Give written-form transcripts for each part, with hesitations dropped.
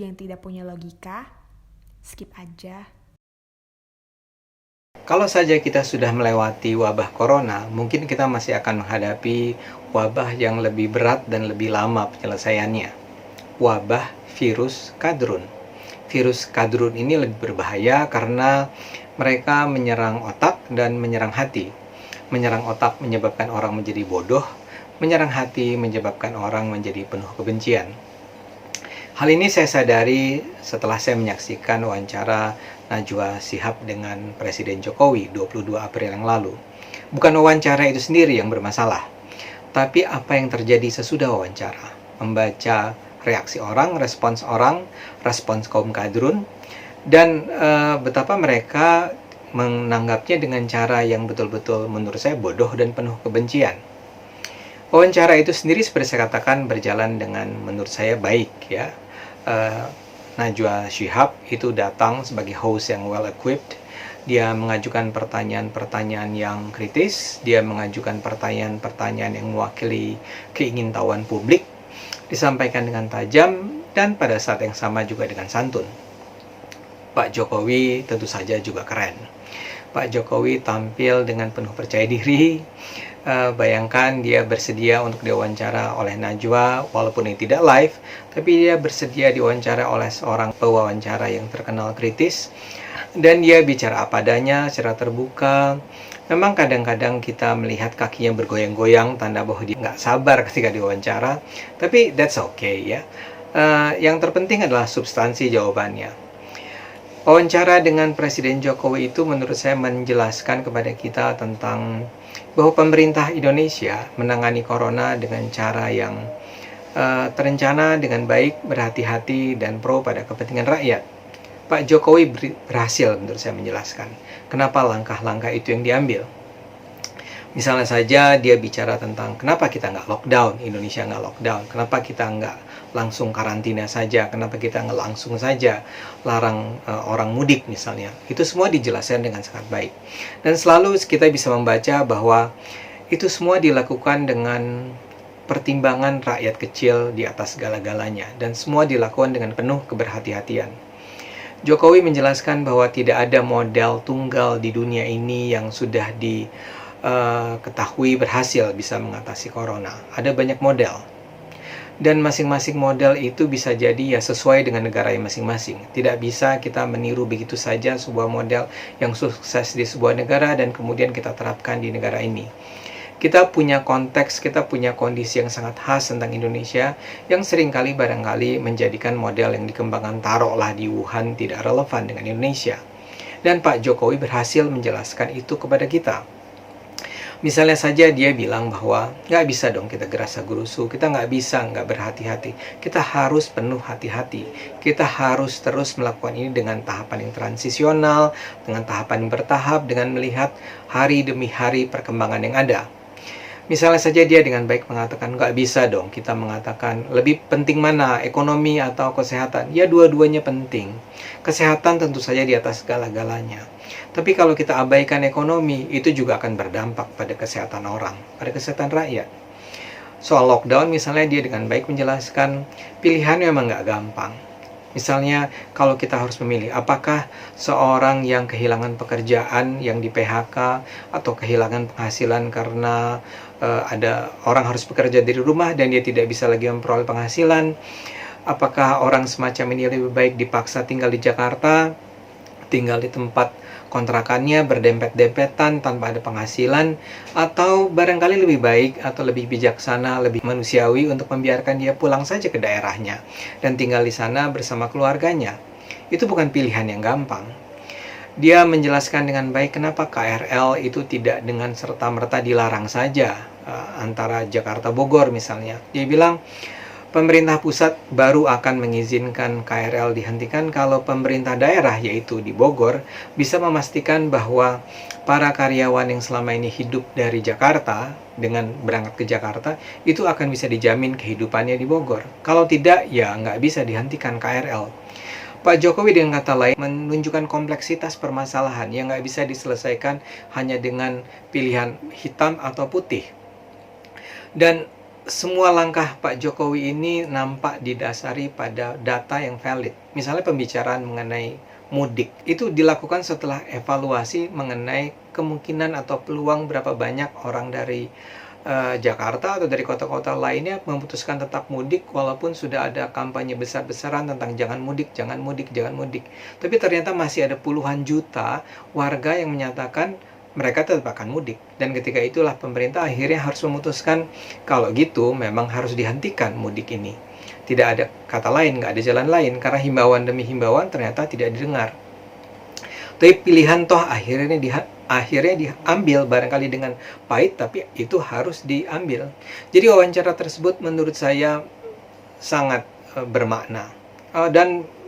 Bagi yang tidak punya logika, skip aja. Kalau saja kita sudah melewati wabah corona, mungkin kita masih akan menghadapi wabah yang lebih berat dan lebih lama penyelesaiannya. Wabah virus kadrun. Virus kadrun ini lebih berbahaya karena mereka menyerang otak dan menyerang hati. Menyerang otak menyebabkan orang menjadi bodoh, menyerang hati menyebabkan orang menjadi penuh kebencian. Hal ini saya sadari setelah saya menyaksikan wawancara Najwa Shihab dengan Presiden Jokowi 22 April yang lalu. Bukan wawancara itu sendiri yang bermasalah, tapi apa yang terjadi sesudah wawancara. Membaca reaksi orang, respons kaum kadrun, dan betapa mereka menanggapnya dengan cara yang betul-betul menurut saya bodoh dan penuh kebencian. Wawancara itu sendiri seperti saya katakan berjalan dengan menurut saya baik ya. Najwa Shihab itu datang sebagai host yang well equipped. Dia mengajukan pertanyaan-pertanyaan yang kritis, dia mengajukan pertanyaan-pertanyaan yang mewakili keingintahuan publik, disampaikan dengan tajam dan pada saat yang sama juga dengan santun. Pak Jokowi tentu saja juga keren. Pak Jokowi tampil dengan penuh percaya diri. Bayangkan dia bersedia untuk diwawancara oleh Najwa, walaupun ini tidak live, tapi dia bersedia diwawancara oleh seorang pewawancara yang terkenal kritis, dan dia bicara apa adanya secara terbuka. Memang kadang-kadang kita melihat kakinya bergoyang-goyang, tanda bahwa dia nggak sabar ketika diwawancara, tapi that's okay ya. Yang terpenting adalah substansi jawabannya. Wawancara dengan Presiden Jokowi itu menurut saya menjelaskan kepada kita tentang bahwa pemerintah Indonesia menangani corona dengan cara yang terencana, dengan baik, berhati-hati, dan pro pada kepentingan rakyat. Pak Jokowi berhasil menurut saya menjelaskan kenapa langkah-langkah itu yang diambil. Misalnya saja dia bicara tentang kenapa kita nggak lockdown, Indonesia nggak lockdown, kenapa kita nggak langsung karantina saja, kenapa kita nggak langsung saja larang orang mudik misalnya. Itu semua dijelaskan dengan sangat baik. Dan selalu kita bisa membaca bahwa itu semua dilakukan dengan pertimbangan rakyat kecil di atas segala-galanya, dan semua dilakukan dengan penuh keberhati-hatian. Jokowi menjelaskan bahwa tidak ada model tunggal di dunia ini yang sudah diketahui berhasil bisa mengatasi corona. Ada banyak model. Dan masing-masing model itu bisa jadi ya sesuai dengan negara yang masing-masing. Tidak bisa kita meniru begitu saja sebuah model yang sukses di sebuah negara dan kemudian kita terapkan di negara ini. Kita punya konteks, kita punya kondisi yang sangat khas tentang Indonesia yang seringkali barangkali menjadikan model yang dikembangkan taruhlah di Wuhan tidak relevan dengan Indonesia. Dan Pak Jokowi berhasil menjelaskan itu kepada kita. Misalnya saja dia bilang bahwa nggak bisa dong kita gerasa gerusu, kita nggak bisa nggak berhati-hati. Kita harus penuh hati-hati. Kita harus terus melakukan ini dengan tahapan yang transisional, dengan tahapan yang bertahap, dengan melihat hari demi hari perkembangan yang ada. Misalnya saja dia dengan baik mengatakan nggak bisa dong kita mengatakan lebih penting mana, ekonomi atau kesehatan. Ya dua-duanya penting. Kesehatan tentu saja di atas segala-galanya. Tapi kalau kita abaikan ekonomi, itu juga akan berdampak pada kesehatan orang, pada kesehatan rakyat. Soal lockdown misalnya dia dengan baik menjelaskan pilihannya memang nggak gampang. Misalnya kalau kita harus memilih apakah seorang yang kehilangan pekerjaan, yang di PHK, atau kehilangan penghasilan karena ada orang harus bekerja dari rumah dan dia tidak bisa lagi memperoleh penghasilan, apakah orang semacam ini lebih baik dipaksa tinggal di Jakarta, tinggal di tempat kontrakannya berdempet-dempetan tanpa ada penghasilan, atau barangkali lebih baik atau lebih bijaksana, lebih manusiawi untuk membiarkan dia pulang saja ke daerahnya dan tinggal di sana bersama keluarganya. Itu bukan pilihan yang gampang. Dia menjelaskan dengan baik kenapa KRL itu tidak dengan serta-merta dilarang saja antara Jakarta Bogor misalnya. Dia bilang pemerintah pusat baru akan mengizinkan KRL dihentikan kalau pemerintah daerah, yaitu di Bogor, bisa memastikan bahwa para karyawan yang selama ini hidup dari Jakarta, dengan berangkat ke Jakarta, itu akan bisa dijamin kehidupannya di Bogor. Kalau tidak, ya nggak bisa dihentikan KRL. Pak Jokowi dengan kata lain menunjukkan kompleksitas permasalahan yang nggak bisa diselesaikan hanya dengan pilihan hitam atau putih. Dan semua langkah Pak Jokowi ini nampak didasari pada data yang valid. Misalnya pembicaraan mengenai mudik, itu dilakukan setelah evaluasi mengenai kemungkinan atau peluang berapa banyak orang dari Jakarta atau dari kota-kota lainnya memutuskan tetap mudik walaupun sudah ada kampanye besar-besaran tentang jangan mudik, jangan mudik, jangan mudik. Tapi ternyata masih ada puluhan juta warga yang menyatakan mereka tetap akan mudik. Dan ketika itulah pemerintah akhirnya harus memutuskan kalau gitu memang harus dihentikan mudik ini. Tidak ada kata lain, nggak ada jalan lain karena himbauan demi himbauan ternyata tidak didengar. Tapi pilihan toh akhirnya diambil barangkali dengan pahit, tapi itu harus diambil. Jadi wawancara tersebut menurut saya sangat bermakna.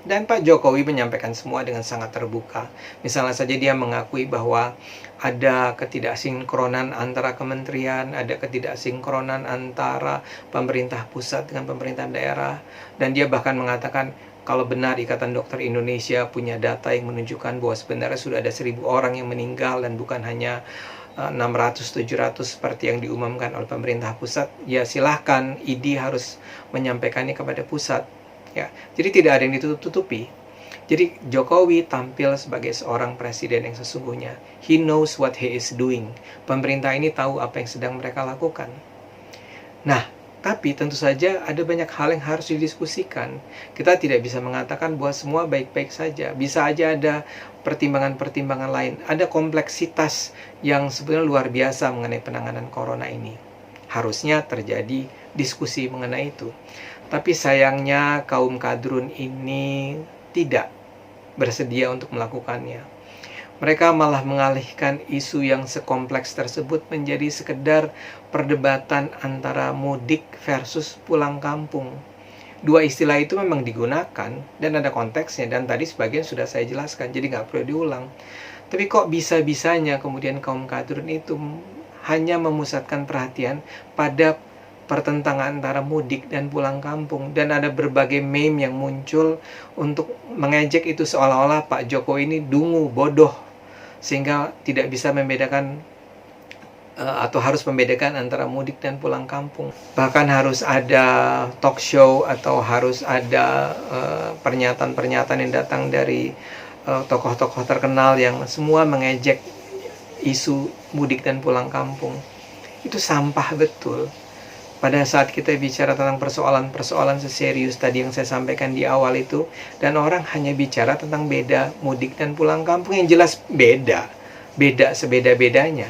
Dan Pak Jokowi menyampaikan semua dengan sangat terbuka. Misalnya saja dia mengakui bahwa ada ketidaksinkronan antara kementerian, ada ketidaksinkronan antara pemerintah pusat dengan pemerintah daerah, dan dia bahkan mengatakan kalau benar Ikatan Dokter Indonesia punya data yang menunjukkan bahwa sebenarnya sudah ada 1.000 orang yang meninggal dan bukan hanya 600-700 seperti yang diumumkan oleh pemerintah pusat, ya silahkan ID harus menyampaikannya kepada pusat. Ya, jadi tidak ada yang ditutup-tutupi. Jadi Jokowi tampil sebagai seorang presiden yang sesungguhnya. He knows what he is doing. Pemerintah ini tahu apa yang sedang mereka lakukan. Nah, tapi tentu saja ada banyak hal yang harus didiskusikan. Kita tidak bisa mengatakan bahwa semua baik-baik saja. Bisa aja ada pertimbangan-pertimbangan lain. Ada kompleksitas yang sebenarnya luar biasa mengenai penanganan corona ini. Harusnya terjadi diskusi mengenai itu. Tapi sayangnya kaum kadrun ini tidak bersedia untuk melakukannya. Mereka malah mengalihkan isu yang sekompleks tersebut menjadi sekedar perdebatan antara mudik versus pulang kampung. Dua istilah itu memang digunakan dan ada konteksnya, dan tadi sebagian sudah saya jelaskan, jadi nggak perlu diulang. Tapi kok bisa-bisanya kemudian kaum kadrun itu hanya memusatkan perhatian pada pertentangan antara mudik dan pulang kampung, dan ada berbagai meme yang muncul untuk mengejek itu seolah-olah Pak Jokowi ini dungu, bodoh, sehingga tidak bisa membedakan atau harus membedakan antara mudik dan pulang kampung. Bahkan harus ada talk show atau harus ada pernyataan-pernyataan yang datang dari tokoh-tokoh terkenal yang semua mengejek isu mudik dan pulang kampung. Itu sampah betul. Pada saat kita bicara tentang persoalan-persoalan seserius tadi yang saya sampaikan di awal itu, dan orang hanya bicara tentang beda mudik dan pulang kampung, yang jelas beda sebeda-bedanya.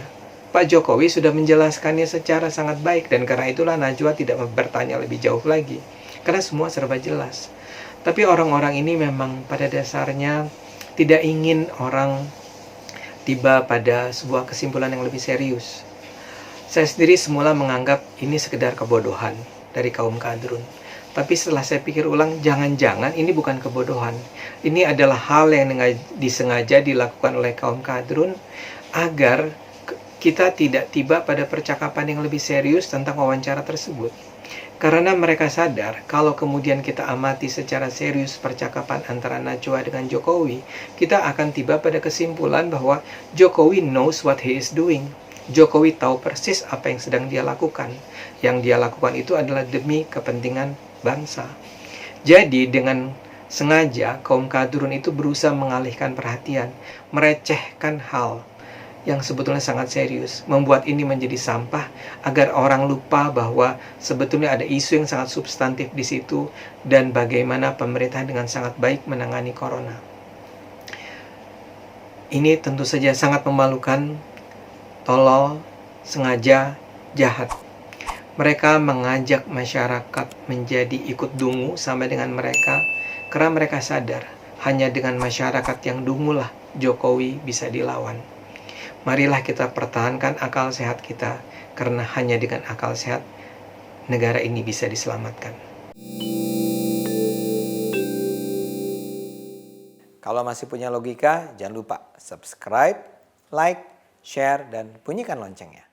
Pak Jokowi sudah menjelaskannya secara sangat baik, dan karena itulah Najwa tidak bertanya lebih jauh lagi, karena semua serba jelas. Tapi orang-orang ini memang pada dasarnya tidak ingin orang tiba pada sebuah kesimpulan yang lebih serius. Saya sendiri semula menganggap ini sekedar kebodohan dari kaum kadrun. Tapi setelah saya pikir ulang, jangan-jangan ini bukan kebodohan. Ini adalah hal yang disengaja dilakukan oleh kaum kadrun agar kita tidak tiba pada percakapan yang lebih serius tentang wawancara tersebut. Karena mereka sadar kalau kemudian kita amati secara serius percakapan antara Najwa dengan Jokowi, kita akan tiba pada kesimpulan bahwa Jokowi knows what he is doing. Jokowi tahu persis apa yang sedang dia lakukan. Yang dia lakukan itu adalah demi kepentingan bangsa. Jadi dengan sengaja kaum kadrun itu berusaha mengalihkan perhatian, merecehkan hal yang sebetulnya sangat serius, membuat ini menjadi sampah agar orang lupa bahwa sebetulnya ada isu yang sangat substantif di situ dan bagaimana pemerintah dengan sangat baik menangani corona. Ini tentu saja sangat memalukan, tolol, sengaja, jahat. Mereka mengajak masyarakat menjadi ikut dungu sama dengan mereka karena mereka sadar hanya dengan masyarakat yang dungulah Jokowi bisa dilawan. Marilah kita pertahankan akal sehat kita, karena hanya dengan akal sehat negara ini bisa diselamatkan. Kalau masih punya logika, jangan lupa subscribe, like, share, dan bunyikan loncengnya.